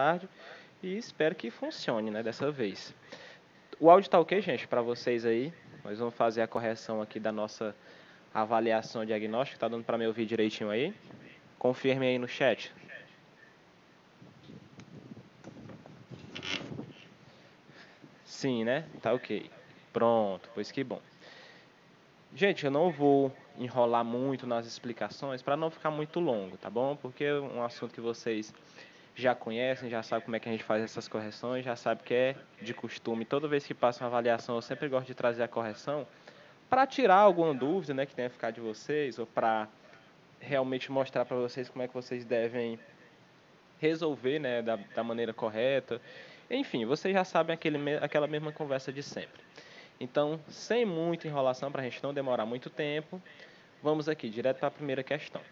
tarde e espero que funcione, né, dessa vez. O áudio tá ok, gente, para vocês aí? Nós vamos fazer a correção aqui da nossa avaliação diagnóstica. Tá dando para me ouvir direitinho aí? Confirme aí no chat. Sim, né? Tá ok. Pronto, pois que bom. Gente, eu não vou enrolar muito nas explicações para não ficar muito longo, tá bom? Porque é um assunto que vocês já conhecem, já sabem como é que a gente faz essas correções, já sabe que é de costume. Toda vez que passa uma avaliação, eu sempre gosto de trazer a correção para tirar alguma dúvida, né, que tenha ficado de vocês ou para realmente mostrar para vocês como é que vocês devem resolver, né, da maneira correta. Enfim, vocês já sabem aquela mesma conversa de sempre. Então, sem muita enrolação, para a gente não demorar muito tempo, vamos aqui, direto para a primeira questão.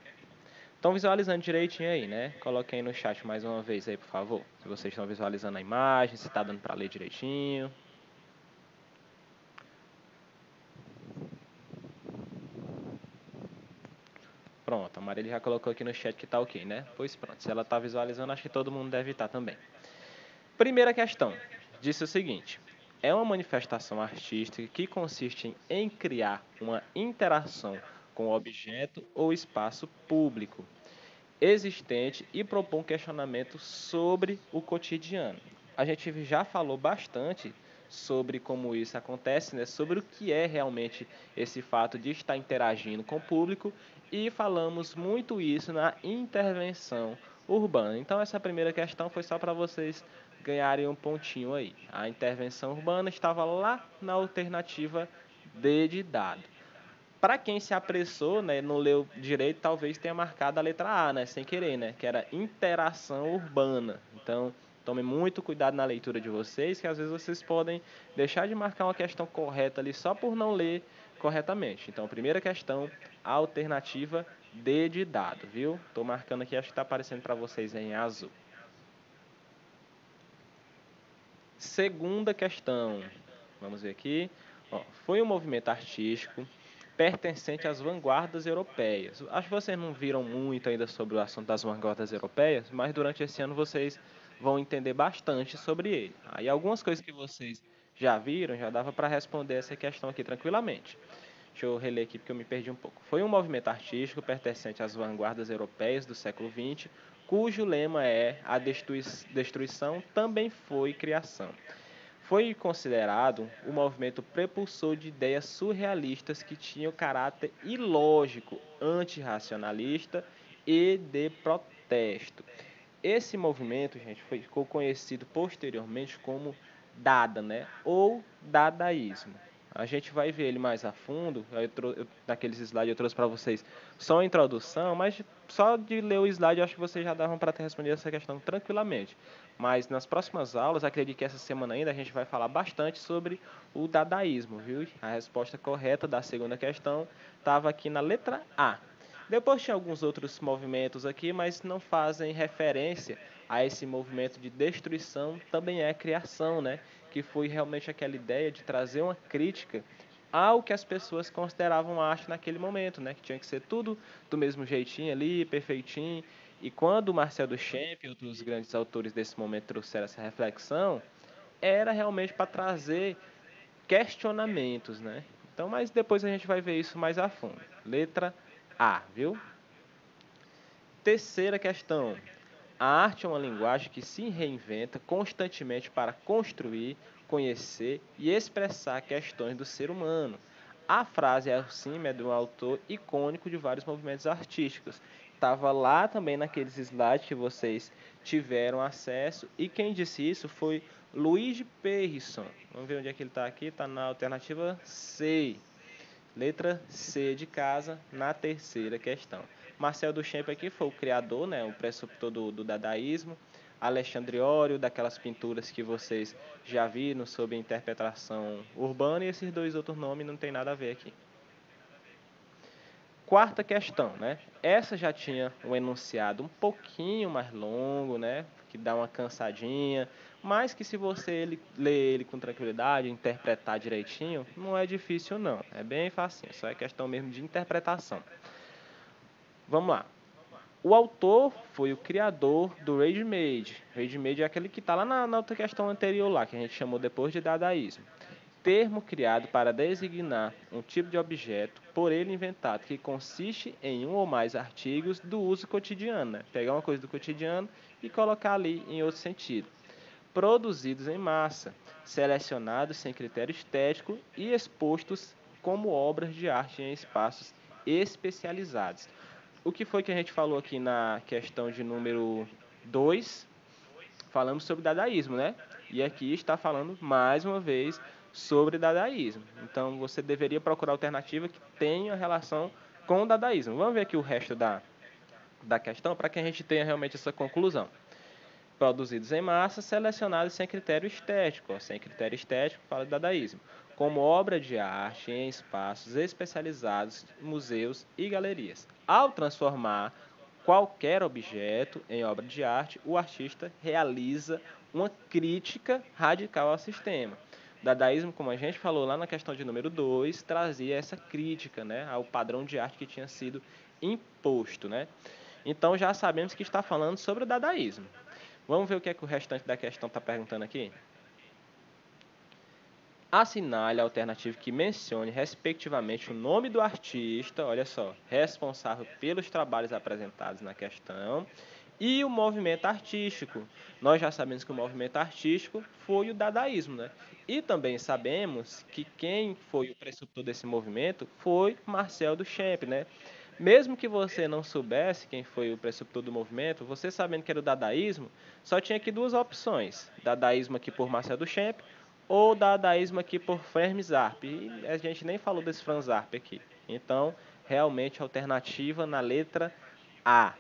Estão visualizando direitinho aí, né? Coloquem aí no chat mais uma vez aí, por favor. Se vocês estão visualizando a imagem, se está dando para ler direitinho. Pronto, a Marília já colocou aqui no chat que está ok, né? Pois pronto, se ela está visualizando, acho que todo mundo deve estar também. Primeira questão, disse o seguinte: é uma manifestação artística que consiste em criar uma interação com o objeto ou espaço público existente e propor um questionamento sobre o cotidiano. A gente já falou bastante sobre como isso acontece, né? Sobre o que é realmente esse fato de estar interagindo com o público e falamos muito isso na intervenção urbana. Então essa primeira questão foi só para vocês ganharem um pontinho aí. A intervenção urbana estava lá na alternativa D de dado. Para quem se apressou, né, não leu direito, talvez tenha marcado a letra A, né, sem querer, né, que era interação urbana. Então, tome muito cuidado na leitura de vocês, que às vezes vocês podem deixar de marcar uma questão correta ali só por não ler corretamente. Então, primeira questão, alternativa D de dado, viu? Estou marcando aqui, acho que está aparecendo para vocês em azul. Segunda questão, vamos ver aqui. Ó, foi um movimento artístico pertencente às vanguardas europeias. Acho que vocês não viram muito ainda sobre o assunto das vanguardas europeias, mas durante esse ano vocês vão entender bastante sobre ele. Aí algumas coisas que vocês já viram, já dava para responder essa questão aqui tranquilamente. Deixa eu reler aqui porque eu me perdi um pouco. Foi um movimento artístico pertencente às vanguardas europeias do século XX, cujo lema é a destruição também foi criação. Foi considerado um movimento prepulsor de ideias surrealistas que tinham caráter ilógico, antirracionalista e de protesto. Esse movimento, gente, ficou conhecido posteriormente como Dada, né? Ou Dadaísmo. A gente vai ver ele mais a fundo. Naqueles slides eu trouxe para vocês só a introdução, mas só de ler o slide eu acho que vocês já davam para ter respondido essa questão tranquilamente. Mas nas próximas aulas, acredito que essa semana ainda a gente vai falar bastante sobre o dadaísmo, viu? A resposta correta da segunda questão estava aqui na letra A. Depois tinha alguns outros movimentos aqui, mas não fazem referência a esse movimento de destruição, também é criação, né? Que foi realmente aquela ideia de trazer uma crítica ao que as pessoas consideravam arte naquele momento, né? Que tinha que ser tudo do mesmo jeitinho ali, perfeitinho. E quando o Marcel Duchamp e outros grandes autores desse momento trouxeram essa reflexão, era realmente para trazer questionamentos, né? Então, mas depois a gente vai ver isso mais a fundo. Letra A, viu? Terceira questão. A arte é uma linguagem que se reinventa constantemente para construir, conhecer e expressar questões do ser humano. A frase assim é de um autor icônico de vários movimentos artísticos. Estava lá também naqueles slides que vocês tiveram acesso. E quem disse isso foi Luigi Perrisson. Vamos ver onde é que ele está aqui. Está na alternativa C. Letra C de casa, na terceira questão. Marcel Duchamp aqui foi o criador, né, o preceptor do dadaísmo. Alexandre Ório, daquelas pinturas que vocês já viram sobre interpretação urbana, e esses dois outros nomes não tem nada a ver aqui. Quarta questão, né? Essa já tinha um enunciado um pouquinho mais longo, né? Que dá uma cansadinha, mas que se você ler ele com tranquilidade, interpretar direitinho, não é difícil não. É bem facinho, só é questão mesmo de interpretação. Vamos lá. O autor foi o criador do ready-made. Ready-made é aquele que está lá na outra questão anterior lá, que a gente chamou depois de dadaísmo. Termo criado para designar um tipo de objeto por ele inventado, que consiste em um ou mais artigos do uso cotidiano. Né? Pegar uma coisa do cotidiano e colocar ali em outro sentido. Produzidos em massa, selecionados sem critério estético e expostos como obras de arte em espaços especializados. O que foi que a gente falou aqui na questão de número 2? Falamos sobre dadaísmo, né? E aqui está falando mais uma vez sobre dadaísmo. Então você deveria procurar alternativa que tenha relação com o dadaísmo. Vamos ver aqui o resto da questão para que a gente tenha realmente essa conclusão. Produzidos em massa, selecionados sem critério estético. Sem critério estético, fala de dadaísmo. Como obra de arte em espaços especializados, museus e galerias. Ao transformar qualquer objeto em obra de arte, o artista realiza uma crítica radical ao sistema. O dadaísmo, como a gente falou lá na questão de número 2, trazia essa crítica, né, ao padrão de arte que tinha sido imposto. Né? Então já sabemos que está falando sobre o dadaísmo. Vamos ver o que é que o restante da questão está perguntando aqui? Assinale a alternativa que mencione, respectivamente, o nome do artista, olha só, responsável pelos trabalhos apresentados na questão, e o movimento artístico. Nós já sabemos que o movimento artístico foi o dadaísmo, né? E também sabemos que quem foi o precursor desse movimento foi Marcel Duchamp, né? Mesmo que você não soubesse quem foi o precursor do movimento, você sabendo que era o dadaísmo, só tinha aqui duas opções. Dadaísmo aqui por Marcel Duchamp ou dadaísmo aqui por Franz Zarp. E a gente nem falou desse Franz Zarp aqui. Então, realmente, alternativa na letra A.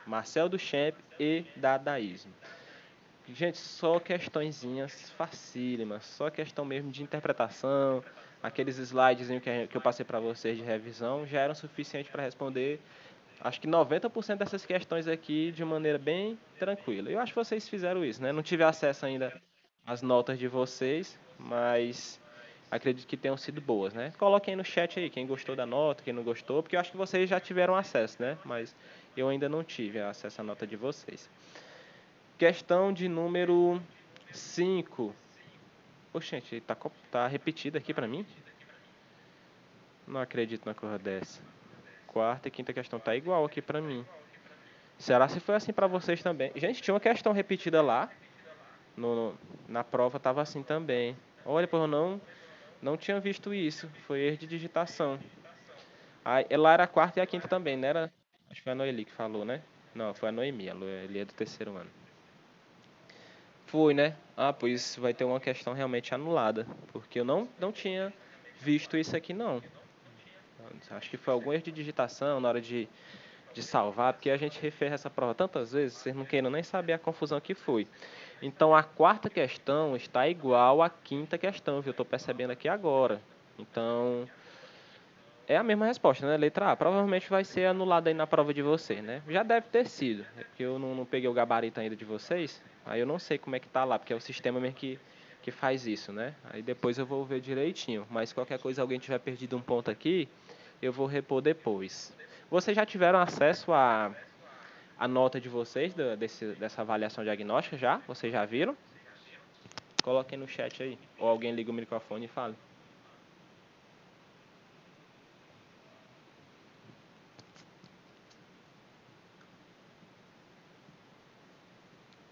Marcel Duchamp e dadaísmo. Gente, só questõezinhas facílimas, só questão mesmo de interpretação. Aqueles slides que eu passei para vocês de revisão já eram suficientes para responder, acho que 90% dessas questões aqui de maneira bem tranquila. Eu acho que vocês fizeram isso, né? Não tive acesso ainda às notas de vocês, mas acredito que tenham sido boas, né? Coloquem no chat aí quem gostou da nota, quem não gostou, porque eu acho que vocês já tiveram acesso, né? Mas eu ainda não tive acesso à nota de vocês. Questão de número 5. Oxente, tá repetido aqui pra mim? Não acredito na coisa dessa. Quarta e quinta questão tá igual aqui pra mim. Será se foi assim pra vocês também? Gente, tinha uma questão repetida lá. Na prova tava assim também. Olha, por não tinha visto isso. Foi erro de digitação. Aí, lá era a quarta e a quinta também, né? Acho que foi a Noeli que falou, né? Não, foi a Noemi. A Noeli é do terceiro ano. Foi, né? Ah, pois vai ter uma questão realmente anulada. Porque eu não tinha visto isso aqui, não. Acho que foi algum erro de digitação na hora de salvar, porque a gente refez essa prova tantas vezes, vocês não queiram nem saber a confusão que foi. Então, a quarta questão está igual à quinta questão, viu? Eu estou percebendo aqui agora. Então, é a mesma resposta, né? Letra A. Provavelmente vai ser anulada aí na prova de vocês, né? Já deve ter sido, porque eu não peguei o gabarito ainda de vocês. Aí eu não sei como é que tá lá, porque é o sistema mesmo que faz isso, né? Aí depois eu vou ver direitinho. Mas qualquer coisa, alguém tiver perdido um ponto aqui, eu vou repor depois. Vocês já tiveram acesso à nota de vocês dessa avaliação diagnóstica já? Vocês já viram? Coloquem no chat aí. Ou alguém liga o microfone e fale.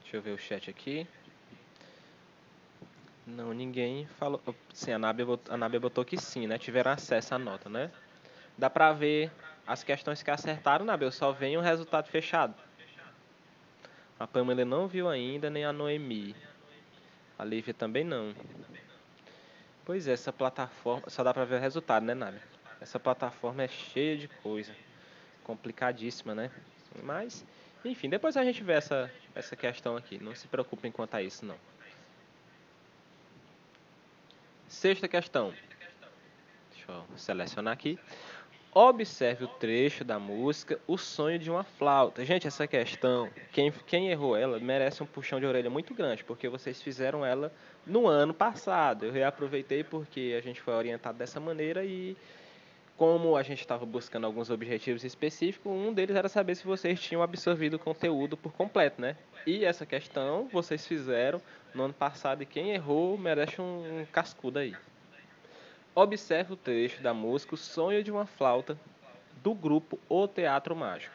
Deixa eu ver o chat aqui. Não, ninguém falou. Sim, a Nábia botou que sim, né? Tiveram acesso à nota, né? Dá pra ver as questões que acertaram, Nábia. Só vem o resultado fechado. A Pamela não viu ainda, nem a Noemi. A Lívia também não. Pois é, essa plataforma. Só dá pra ver o resultado, né, Nábia? Essa plataforma é cheia de coisa. Complicadíssima, né? Mas, enfim, depois a gente vê essa questão aqui. Não se preocupem quanto a isso, não. Sexta questão. Deixa eu selecionar aqui. Observe o trecho da música O Sonho de uma Flauta. Gente, essa questão, quem errou ela merece um puxão de orelha muito grande, porque vocês fizeram ela no ano passado. Eu reaproveitei porque a gente foi orientado dessa maneira e Como a gente estava buscando alguns objetivos específicos, um deles era saber se vocês tinham absorvido o conteúdo por completo, né? E essa questão vocês fizeram no ano passado e quem errou merece um cascudo aí. Observe o trecho da música O Sonho de uma Flauta, do grupo O Teatro Mágico.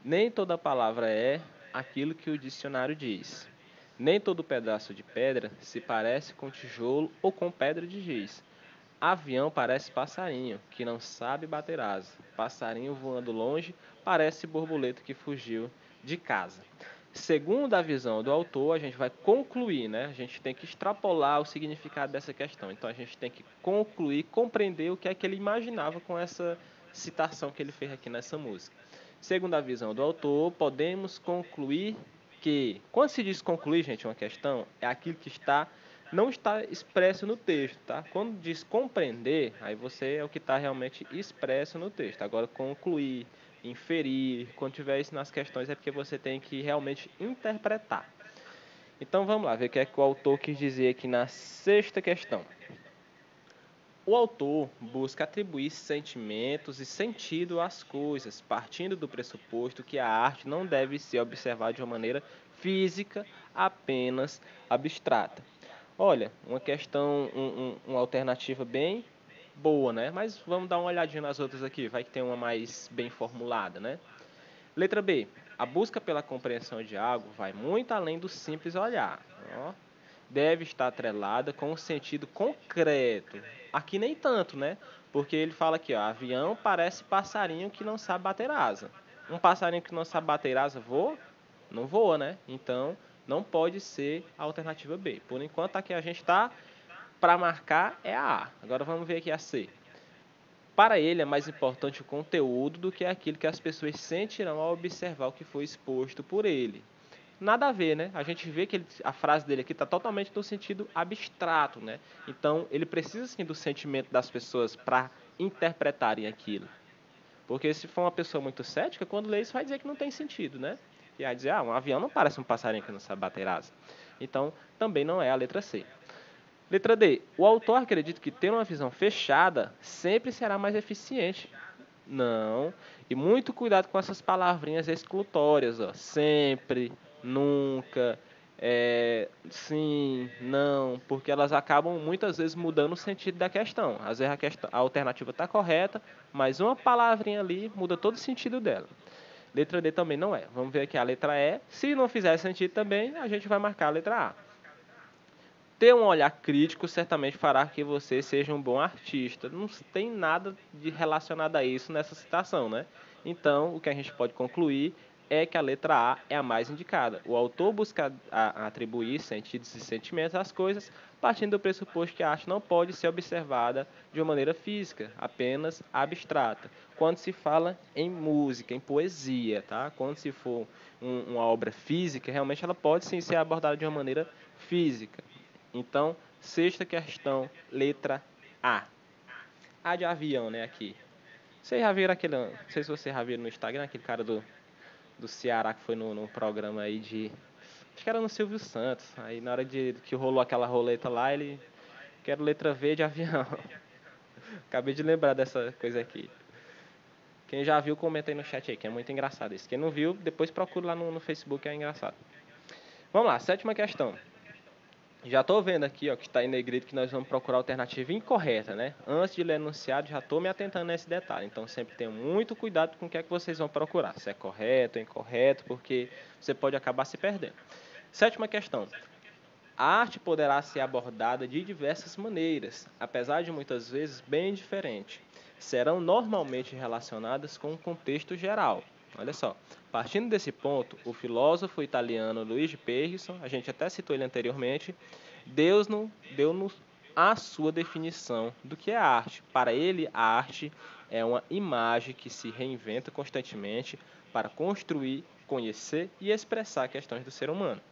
Nem toda palavra é aquilo que o dicionário diz. Nem todo pedaço de pedra se parece com tijolo ou com pedra de giz. Avião parece passarinho, que não sabe bater asa. Passarinho voando longe parece borboleta que fugiu de casa. Segundo a visão do autor, a gente vai concluir, né? A gente tem que extrapolar o significado dessa questão. Então a gente tem que concluir, compreender o que é que ele imaginava com essa citação que ele fez aqui nessa música. Segundo a visão do autor, podemos concluir que, quando se diz concluir, gente, uma questão, é aquilo que não está expresso no texto, tá? Quando diz compreender, aí você é o que está realmente expresso no texto. Agora, concluir, inferir, quando tiver isso nas questões, é porque você tem que realmente interpretar. Então, vamos lá, ver o que é que o autor quis dizer aqui na sexta questão. O autor busca atribuir sentimentos e sentido às coisas, partindo do pressuposto que a arte não deve ser observada de uma maneira física, apenas abstrata. Olha, uma questão, uma alternativa bem boa, né? Mas vamos dar uma olhadinha nas outras aqui, vai que tem uma mais bem formulada, né? Letra B. A busca pela compreensão de algo vai muito além do simples olhar. Ó. Deve estar atrelada com um sentido concreto. Aqui nem tanto, né? Porque ele fala aqui, ó, avião parece passarinho que não sabe bater asa. Um passarinho que não sabe bater asa voa? Não voa, né? Então, não pode ser a alternativa B. Por enquanto, aqui a gente está para marcar é a A. Agora vamos ver aqui a C. Para ele é mais importante o conteúdo do que aquilo que as pessoas sentirão ao observar o que foi exposto por ele. Nada a ver, né? A gente vê que a frase dele aqui está totalmente no sentido abstrato, né? Então, ele precisa sim do sentimento das pessoas para interpretarem aquilo. Porque se for uma pessoa muito cética, quando lê isso vai dizer que não tem sentido, né? E vai dizer, um avião não parece um passarinho que não sabe bater asa. Então, também não é a letra C. Letra D. O autor acredita que ter uma visão fechada sempre será mais eficiente. Não. E muito cuidado com essas palavrinhas exclutórias, ó. Sempre, nunca, sim, não, porque elas acabam muitas vezes mudando o sentido da questão. Às vezes a alternativa está correta, mas uma palavrinha ali muda todo o sentido dela. Letra D também não é. Vamos ver aqui a letra E. Se não fizer sentido também, a gente vai marcar a letra A. Ter um olhar crítico certamente fará que você seja um bom artista. Não tem nada de relacionado a isso nessa citação, né? Então, o que a gente pode concluir é que a letra A é a mais indicada. O autor busca atribuir sentidos e sentimentos às coisas, partindo do pressuposto que a arte não pode ser observada de uma maneira física, apenas abstrata. Quando se fala em música, em poesia, tá? Quando se for uma obra física, realmente ela pode sim ser abordada de uma maneira física. Então, sexta questão, letra A. A de avião, né, aqui. Vocês já viram aquele, não sei se vocês já viram no Instagram, aquele cara do Ceará que foi no programa aí de, acho que era no Silvio Santos, aí na hora que rolou aquela roleta lá, ele, quero letra V de avião. Acabei de lembrar dessa coisa aqui. Quem já viu, comenta aí no chat aí, que é muito engraçado isso. Quem não viu, depois procura lá no Facebook, é engraçado. Vamos lá, sétima questão. Já estou vendo aqui, ó, que está em negrito que nós vamos procurar a alternativa incorreta, né? Antes de ler o enunciado, já estou me atentando nesse detalhe. Então, sempre tenham muito cuidado com o que é que vocês vão procurar. Se é correto ou incorreto, porque você pode acabar se perdendo. Sétima questão. A arte poderá ser abordada de diversas maneiras, apesar de muitas vezes bem diferentes. Serão normalmente relacionadas com um contexto geral. Olha só, partindo desse ponto, o filósofo italiano Luigi Bergson, a gente até citou ele anteriormente, deu-nos a sua definição do que é arte. Para ele, a arte é uma imagem que se reinventa constantemente para construir, conhecer e expressar questões do ser humano.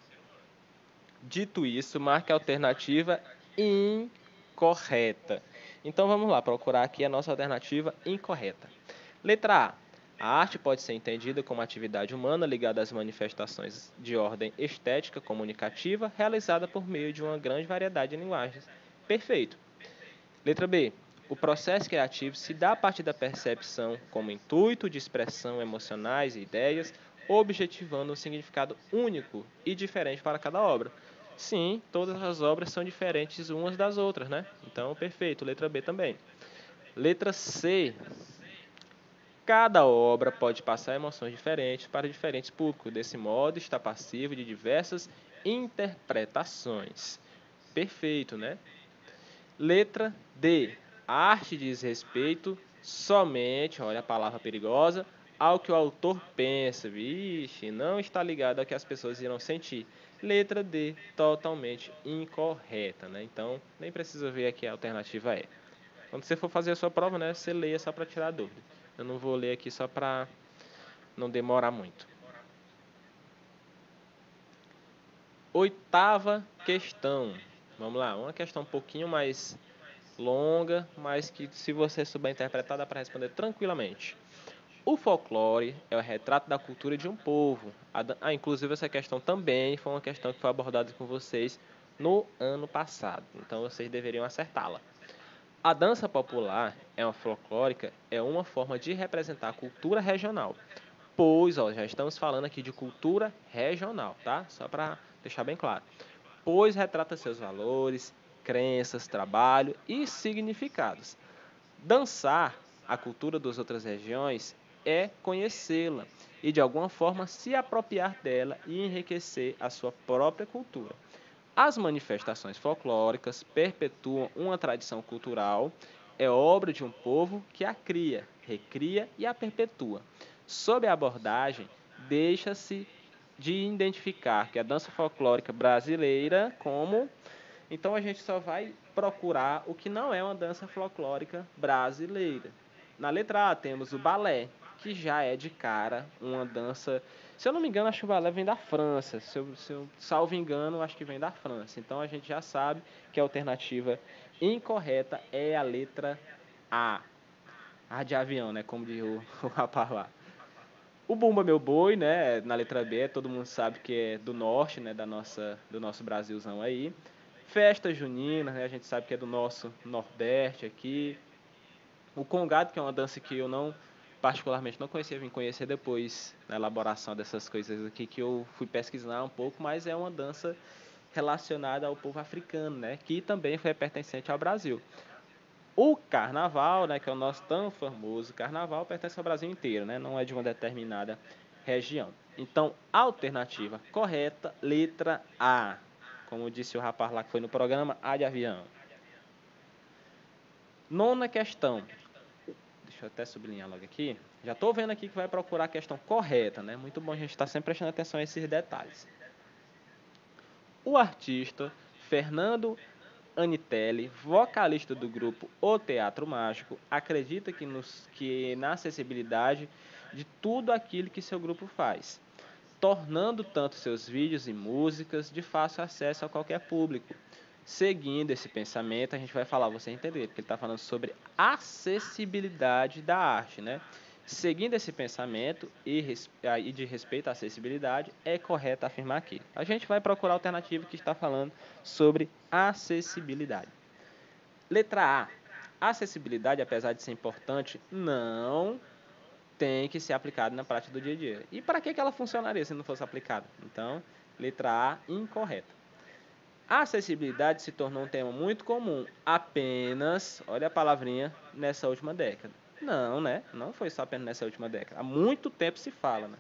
Dito isso, marque a alternativa incorreta. Então vamos lá, procurar aqui a nossa alternativa incorreta. Letra A. A arte pode ser entendida como atividade humana ligada às manifestações de ordem estética comunicativa realizada por meio de uma grande variedade de linguagens. Perfeito. Letra B. O processo criativo se dá a partir da percepção como intuito de expressão emocionais e ideias, objetivando um significado único e diferente para cada obra. Sim, todas as obras são diferentes umas das outras, né? Então, perfeito. Letra B também. Letra C. Cada obra pode passar emoções diferentes para diferentes públicos. Desse modo, está passivo de diversas interpretações. Perfeito, né? Letra D. A arte diz respeito somente, olha a palavra perigosa, ao que o autor pensa. Vixe, não está ligado ao que as pessoas irão sentir. Letra D, totalmente incorreta, né? Então, nem precisa ver aqui a alternativa é. Quando você for fazer a sua prova, né, você leia só para tirar dúvida. Eu não vou ler aqui só para não demorar muito. Oitava questão. Vamos lá, uma questão um pouquinho mais longa, mas que se você souber interpretar dá para responder tranquilamente. O folclore é o retrato da cultura de um povo. Inclusive essa questão também foi uma questão que foi abordada com vocês no ano passado. Então vocês deveriam acertá-la. A dança popular é uma folclórica, é uma forma de representar a cultura regional. Pois, ó, já estamos falando aqui de cultura regional, tá? Só para deixar bem claro. Pois retrata seus valores, crenças, trabalho e significados. Dançar a cultura das outras regiões é conhecê-la e, de alguma forma, se apropriar dela e enriquecer a sua própria cultura. As manifestações folclóricas perpetuam uma tradição cultural, é obra de um povo que a cria, recria e a perpetua. Sob a abordagem, deixa-se de identificar que a dança folclórica brasileira como... Então a gente só vai procurar o que não é uma dança folclórica brasileira. Na letra A temos o balé, que já é de cara uma dança. Se eu não me engano, acho que o balé vem da França. Se eu salvo engano, acho que vem da França. Então a gente já sabe que a alternativa incorreta é a letra A. A de avião, né? Como diz o rapaz lá. O Bumba Meu Boi, né? Na letra B, todo mundo sabe que é do norte, né? Do nosso Brasilzão aí. Festa junina, né? A gente sabe que é do nosso Nordeste aqui. O Congado, que é uma dança que eu não, particularmente, não conhecia, vim conhecer depois na elaboração dessas coisas aqui, que eu fui pesquisar um pouco, mas é uma dança relacionada ao povo africano, né? Que também foi pertencente ao Brasil. O carnaval, né, que é o nosso tão famoso carnaval, pertence ao Brasil inteiro, né? Não é de uma determinada região. Então, alternativa correta, letra A. Como disse o rapaz lá que foi no programa, A de avião. Nona questão. Deixa eu até sublinhar logo aqui. Já estou vendo aqui que vai procurar a questão correta, né? Muito bom a gente estar sempre prestando atenção a esses detalhes. O artista Fernando Anitelli, vocalista do grupo O Teatro Mágico, acredita que na acessibilidade de tudo aquilo que seu grupo faz, tornando tanto seus vídeos e músicas de fácil acesso a qualquer público. Seguindo esse pensamento, a gente vai falar, você entender, porque ele está falando sobre acessibilidade da arte, né? Seguindo esse pensamento e de respeito à acessibilidade, é correto afirmar aqui. A gente vai procurar a alternativa que está falando sobre acessibilidade. Letra A. A acessibilidade, apesar de ser importante, não tem que ser aplicada na prática do dia a dia. E para que ela funcionaria se não fosse aplicada? Então, letra A, incorreta. A acessibilidade se tornou um tema muito comum apenas, olha a palavrinha, nessa última década. Não, né? Não foi só apenas nessa última década. Há muito tempo se fala, né?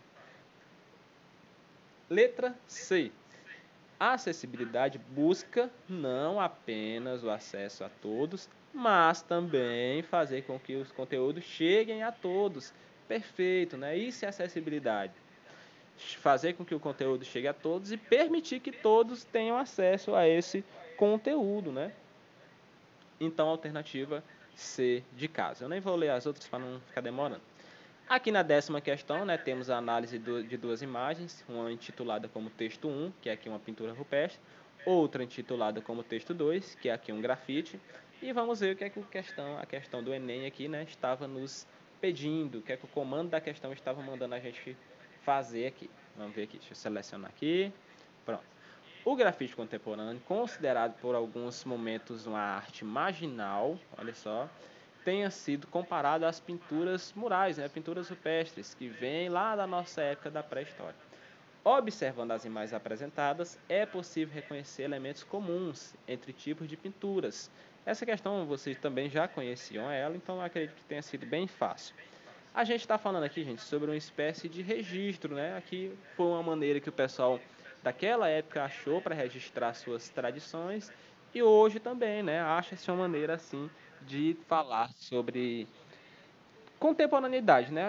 Letra C. A acessibilidade busca não apenas o acesso a todos, mas também fazer com que os conteúdos cheguem a todos. Perfeito, né? Isso é acessibilidade. Fazer com que o conteúdo chegue a todos e permitir que todos tenham acesso a esse conteúdo, né? Então, a alternativa C de casa. Eu nem vou ler as outras para não ficar demorando. Aqui na 10ª questão, né, temos a análise de duas imagens, uma intitulada como texto 1, que é aqui uma pintura rupestre, outra intitulada como texto 2, que é aqui um grafite, e vamos ver o que é que a questão do Enem aqui, né, estava nos pedindo, o que é que o comando da questão estava mandando a gente fazer aqui. Vamos ver aqui, deixa eu selecionar aqui, pronto. O grafite contemporâneo, considerado por alguns momentos uma arte marginal, olha só, tenha sido comparado às pinturas murais, né, pinturas rupestres, que vêm lá da nossa época da pré-história. Observando as imagens apresentadas, é possível reconhecer elementos comuns entre tipos de pinturas. Essa questão vocês também já conheciam ela, então eu acredito que tenha sido bem fácil. A gente está falando aqui, gente, sobre uma espécie de registro, né? Aqui foi uma maneira que o pessoal daquela época achou para registrar suas tradições e hoje também, né? Acha-se uma maneira assim de falar sobre contemporaneidade, né?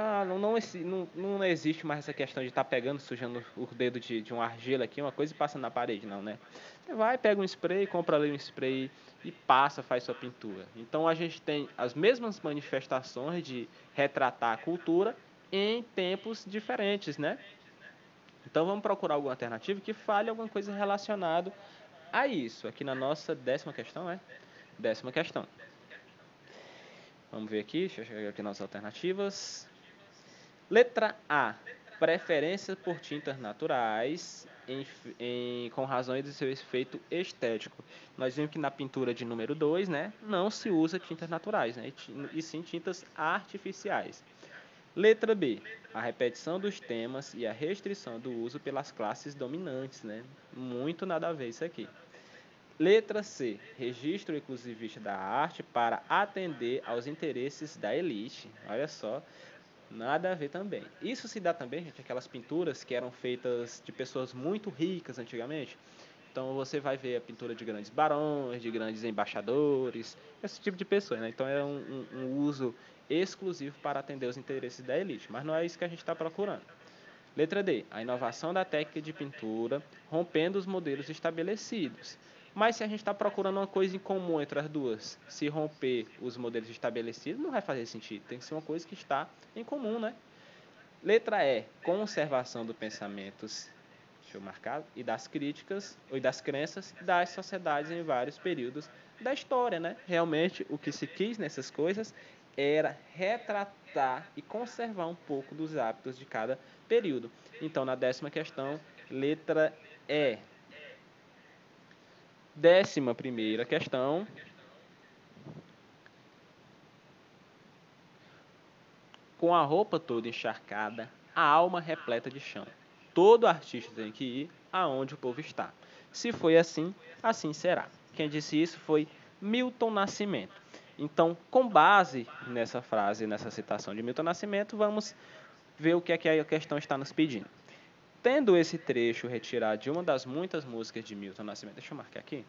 Não existe mais essa questão de estar pegando, sujando o dedo de um argila aqui, uma coisa e passando na parede, não, né? Você vai, pega um spray, compra ali um spray e passa, faz sua pintura. Então a gente tem as mesmas manifestações de retratar a cultura em tempos diferentes, né? Então vamos procurar alguma alternativa que fale alguma coisa relacionada a isso. Aqui na nossa 10ª questão, né? 10ª questão. Vamos ver aqui, deixa eu chegar aqui nas alternativas. Letra A. Preferência por tintas naturais com razões do seu efeito estético. Nós vimos que na pintura de número 2, né, não se usa tintas naturais, né, e sim tintas artificiais. Letra B. A repetição dos temas e a restrição do uso pelas classes dominantes. Né? Muito nada a ver isso aqui. Letra C. Registro exclusivista da arte para atender aos interesses da elite. Olha só, nada a ver também. Isso se dá também, gente, aquelas pinturas que eram feitas de pessoas muito ricas antigamente. Então você vai ver a pintura de grandes barões, de grandes embaixadores, esse tipo de pessoa. Né? Então é um uso exclusivo para atender os interesses da elite. Mas não é isso que a gente está procurando. Letra D. A inovação da técnica de pintura, rompendo os modelos estabelecidos. Mas se a gente está procurando uma coisa em comum entre as duas, se romper os modelos estabelecidos, não vai fazer sentido. Tem que ser uma coisa que está em comum, né? Letra E. Conservação dos pensamentos, deixa eu marcar, e das críticas, ou das crenças das sociedades em vários períodos da história, né? Realmente, o que se quis nessas coisas era retratar e conservar um pouco dos hábitos de cada período. Então, na 10ª questão, letra E. 11ª questão. Com a roupa toda encharcada, a alma repleta de chão. Todo artista tem que ir aonde o povo está. Se foi assim, assim será. Quem disse isso foi Milton Nascimento. Então, com base nessa frase, nessa citação de Milton Nascimento, vamos ver o que é que a questão está nos pedindo. Tendo esse trecho retirado de uma das muitas músicas de Milton Nascimento, deixa eu marcar aqui,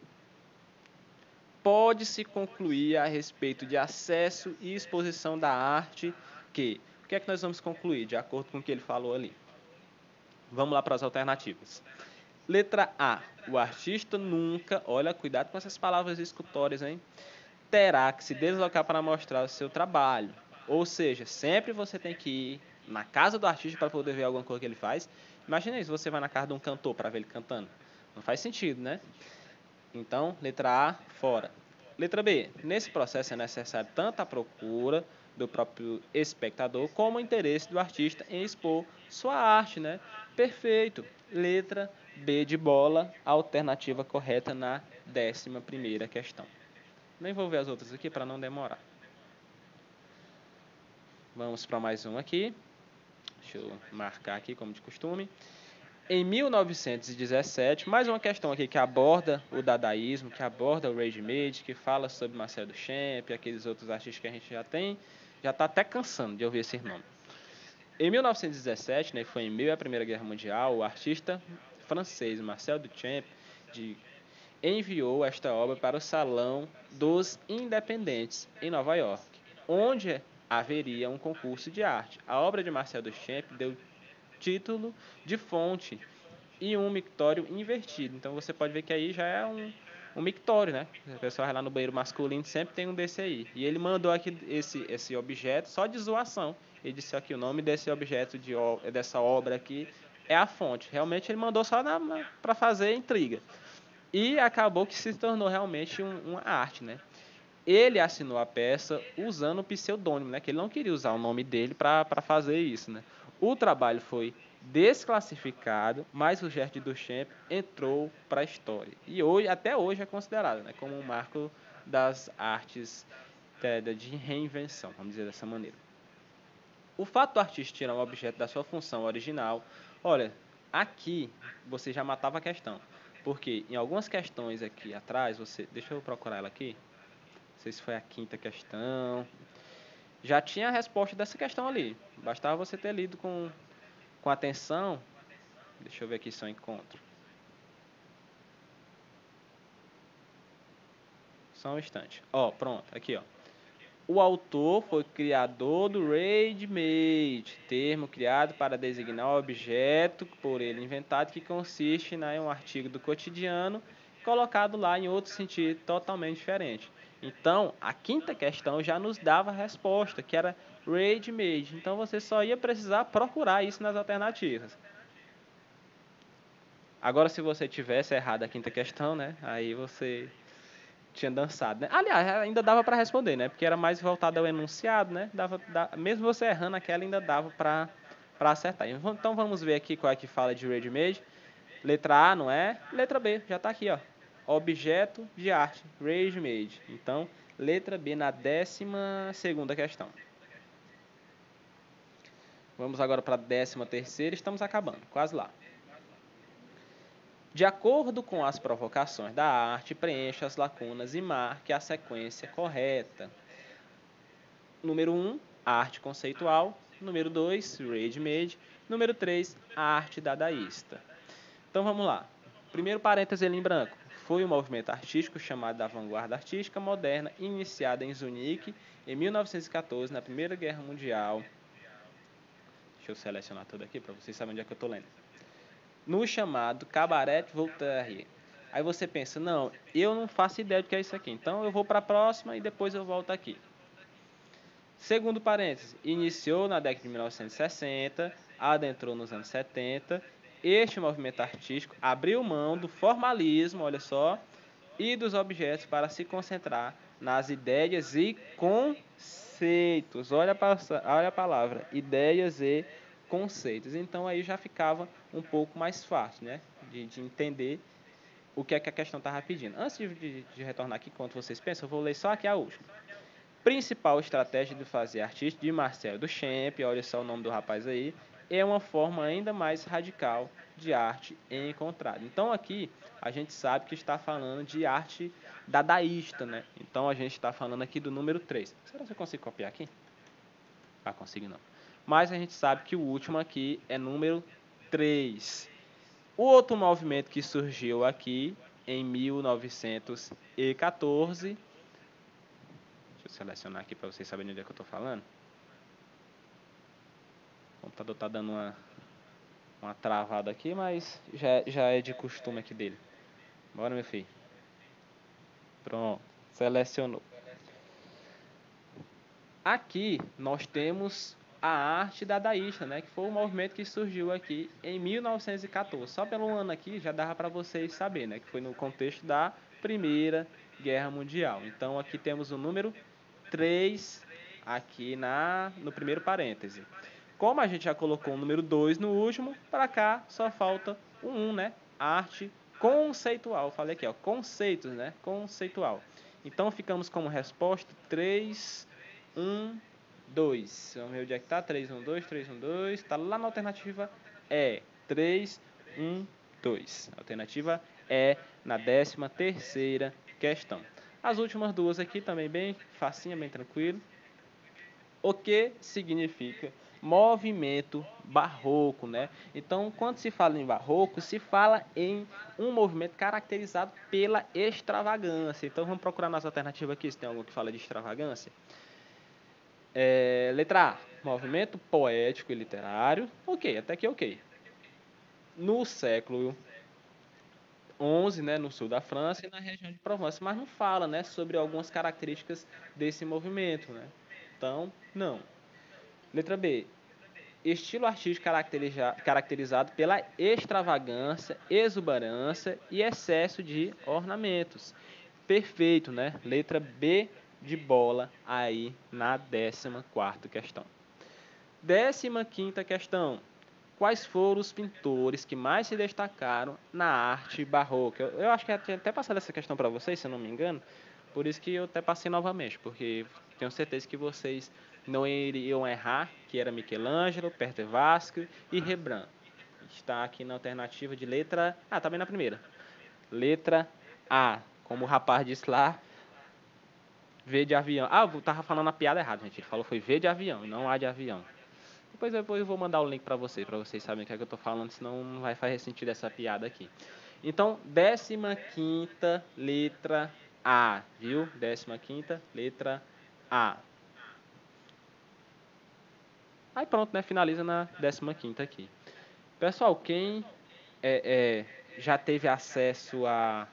pode-se concluir a respeito de acesso e exposição da arte que... O que é que nós vamos concluir, de acordo com o que ele falou ali? Vamos lá para as alternativas. Letra A. O artista nunca, olha, cuidado com essas palavras escultóricas, hein? Terá que se deslocar para mostrar o seu trabalho. Ou seja, sempre você tem que ir na casa do artista para poder ver alguma coisa que ele faz. Imagina isso, você vai na casa de um cantor para ver ele cantando. Não faz sentido, né? Então, letra A, fora. Letra B. Nesse processo é necessário tanto a procura do próprio espectador como o interesse do artista em expor sua arte, né? Perfeito. Letra B de bola, alternativa correta na 11ª questão. Nem vou ver as outras aqui para não demorar. Vamos para mais um aqui. Deixa eu marcar aqui como de costume. Em 1917, mais uma questão aqui que aborda o dadaísmo, que aborda o ready-made, que fala sobre Marcel Duchamp e aqueles outros artistas que a gente já está até cansando de ouvir esse nome. Em 1917, né, foi em meio à Primeira Guerra Mundial, o artista francês Marcel Duchamp enviou esta obra para o Salão dos Independentes, em Nova York, onde haveria um concurso de arte. A obra de Marcel Duchamp deu título de fonte e um mictório invertido. Então você pode ver que aí já é um mictório, né? O pessoal vai lá no banheiro masculino sempre tem um desse aí. E ele mandou aqui esse objeto só de zoação. Ele disse aqui o nome desse objeto, dessa obra aqui, é a fonte. Realmente ele mandou só para fazer intriga. E acabou que se tornou realmente uma arte, né? Ele assinou a peça usando o pseudônimo, né? Que ele não queria usar o nome dele para fazer isso, né? O trabalho foi desclassificado, mas o gesto de Duchamp entrou para a história. E hoje, até hoje é considerado, né, como um marco das artes de reinvenção, vamos dizer dessa maneira. O fato do artista tirar um objeto da sua função original, olha, aqui você já matava a questão, porque em algumas questões aqui atrás, deixa eu procurar ela aqui, não sei se foi a quinta questão, já tinha a resposta dessa questão ali, bastava você ter lido com atenção, deixa eu ver aqui se eu encontro. Só um instante. Ó, pronto, aqui, ó. O autor foi criador do ready-made, termo criado para designar o objeto por ele inventado, que consiste em um artigo do cotidiano colocado lá em outro sentido totalmente diferente. Então, a quinta questão já nos dava a resposta, que era ready-made. Então, você só ia precisar procurar isso nas alternativas. Agora, se você tivesse errado a quinta questão, né, aí você tinha dançado, né? Aliás, ainda dava para responder, né? Porque era mais voltado ao enunciado, né? Mesmo você errando aquela, ainda dava para acertar. Então vamos ver aqui qual é que fala de ready-made. Letra A, não é? Letra B, já está aqui, ó. Objeto de arte, ready-made. Então, letra B na 12ª questão. Vamos agora para a 13ª, estamos acabando, quase lá. De acordo com as provocações da arte, preencha as lacunas e marque a sequência correta. Número 1, arte conceitual. Número 2, ready-made. Número 3, arte dadaísta. Então vamos lá. Primeiro parêntese ali em branco. Foi um movimento artístico chamado da vanguarda artística moderna, iniciada em Zunique em 1914, na Primeira Guerra Mundial. Deixa eu selecionar tudo aqui para vocês saberem onde é que eu estou lendo. No chamado Cabaret Voltaire. Aí você pensa, não, eu não faço ideia do que é isso aqui, então eu vou para a próxima e depois eu volto aqui. Segundo parênteses, iniciou na década de 1960, adentrou nos anos 70, este movimento artístico abriu mão do formalismo, olha só, e dos objetos para se concentrar nas ideias e conceitos. Olha a palavra, ideias e conceitos. Então aí já ficava um pouco mais fácil, né, de entender o que é que a questão estava pedindo. Antes de retornar aqui, enquanto vocês pensam, eu vou ler só aqui a última. Principal estratégia de fazer artista de Marcel Duchamp, olha só o nome do rapaz aí, é uma forma ainda mais radical de arte encontrada. Então aqui a gente sabe que está falando de arte dadaísta, né? Então a gente está falando aqui do número 3. Será que eu consigo copiar aqui? Ah, consigo não. Mas a gente sabe que o último aqui é número 3. O outro movimento que surgiu aqui em 1914, deixa eu selecionar aqui para vocês saberem onde é que eu estou falando. O computador está dando uma travada aqui, mas já é de costume aqui dele. Bora, meu filho. Pronto, selecionou. Aqui nós temos a arte dadaísta, né, que foi um movimento que surgiu aqui em 1914. Só pelo ano aqui já dava para vocês saberem, né, que foi no contexto da Primeira Guerra Mundial. Então aqui temos o número 3 aqui no primeiro parêntese. Como a gente já colocou o número 2 no último, para cá só falta o 1, né? Arte conceitual. Falei aqui, ó, conceitos, né? Conceitual. Então ficamos como resposta 3, 1, 2. Vamos ver onde é que tá? 3, 1, 2, 3, 1, 2. Está lá na alternativa E. 3, 1, 2. A alternativa E na 13ª questão. As últimas duas aqui também bem facinha, bem tranquilo. O que significa movimento barroco, né? Então, quando se fala em barroco, se fala em um movimento caracterizado pela extravagância. Então, vamos procurar nas alternativas aqui se tem algum que fala de extravagância. Letra A, movimento poético e literário. Ok, até aqui ok. No século XI, né, no sul da França e na região de Provence, mas não fala, né, sobre algumas características desse movimento, né? Então, não. Letra B, estilo artístico caracterizado pela extravagância, exuberância e excesso de ornamentos. Perfeito, né? Letra B de bola aí na 14ª questão. 15ª questão. Quais foram os pintores que mais se destacaram na arte barroca? Eu acho que eu tinha até passado essa questão para vocês, se eu não me engano, Por isso que eu até passei novamente, porque tenho certeza que vocês não iriam errar, que era Michelangelo, Peter Vasco e Rembrandt. Está aqui na alternativa de letra... Ah, tá bem na primeira. Letra A, como o rapaz disse lá, V de avião. Ah, eu tava falando a piada errada, gente. Ele falou foi V de avião e não A de avião. Depois eu vou mandar o link para vocês saberem o que é que eu tô falando, senão não vai fazer sentido essa piada aqui. Então, 15ª letra A, viu? 15ª letra A. Aí pronto, né? Finaliza na 15ª aqui. Pessoal, quem já teve acesso à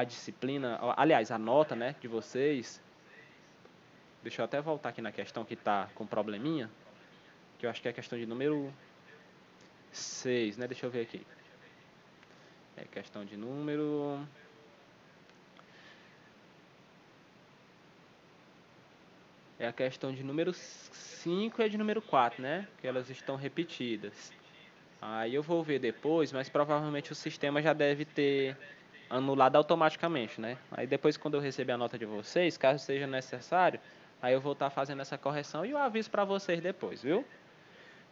disciplina, aliás, a nota, né, de vocês, deixa eu até voltar aqui na questão que está com probleminha, que eu acho que é a questão de número 6, né? Deixa eu ver aqui. É questão de número... É a questão de número 5 e a de número 4, né? Que elas estão repetidas. Aí eu vou ver depois, mas provavelmente o sistema já deve ter anulado automaticamente, né? Aí depois, quando eu receber a nota de vocês, caso seja necessário, aí eu vou estar fazendo essa correção e eu aviso para vocês depois, viu?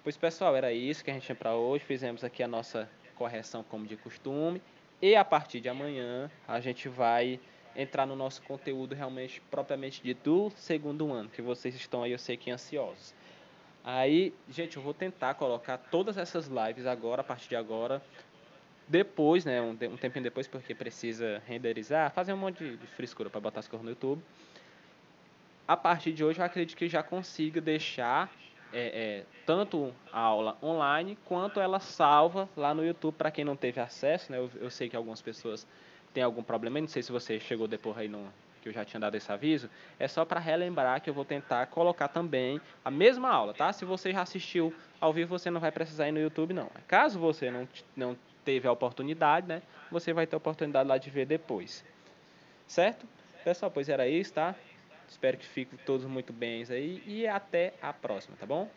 Pois, pessoal, era isso que a gente tinha para hoje. Fizemos aqui a nossa correção como de costume. E a partir de amanhã, a gente vai entrar no nosso conteúdo realmente, propriamente dito, do segundo ano, que vocês estão aí, eu sei que ansiosos. Aí, gente, eu vou tentar colocar todas essas lives agora, a partir de agora, depois, né, um tempinho depois, porque precisa renderizar, fazer um monte de frescura para botar as coisas no YouTube. A partir de hoje, eu acredito que já consiga deixar tanto a aula online, quanto ela salva lá no YouTube, para quem não teve acesso, né? Eu sei que algumas pessoas têm algum problema, não sei se você chegou depois aí que eu já tinha dado esse aviso, é só para relembrar que eu vou tentar colocar também a mesma aula, tá? Se você já assistiu ao vivo, você não vai precisar ir no YouTube, não. Caso você não teve a oportunidade, né? Você vai ter a oportunidade lá de ver depois. Certo? Pessoal, pois era isso, tá? Espero que fiquem todos muito bem aí e até a próxima, tá bom?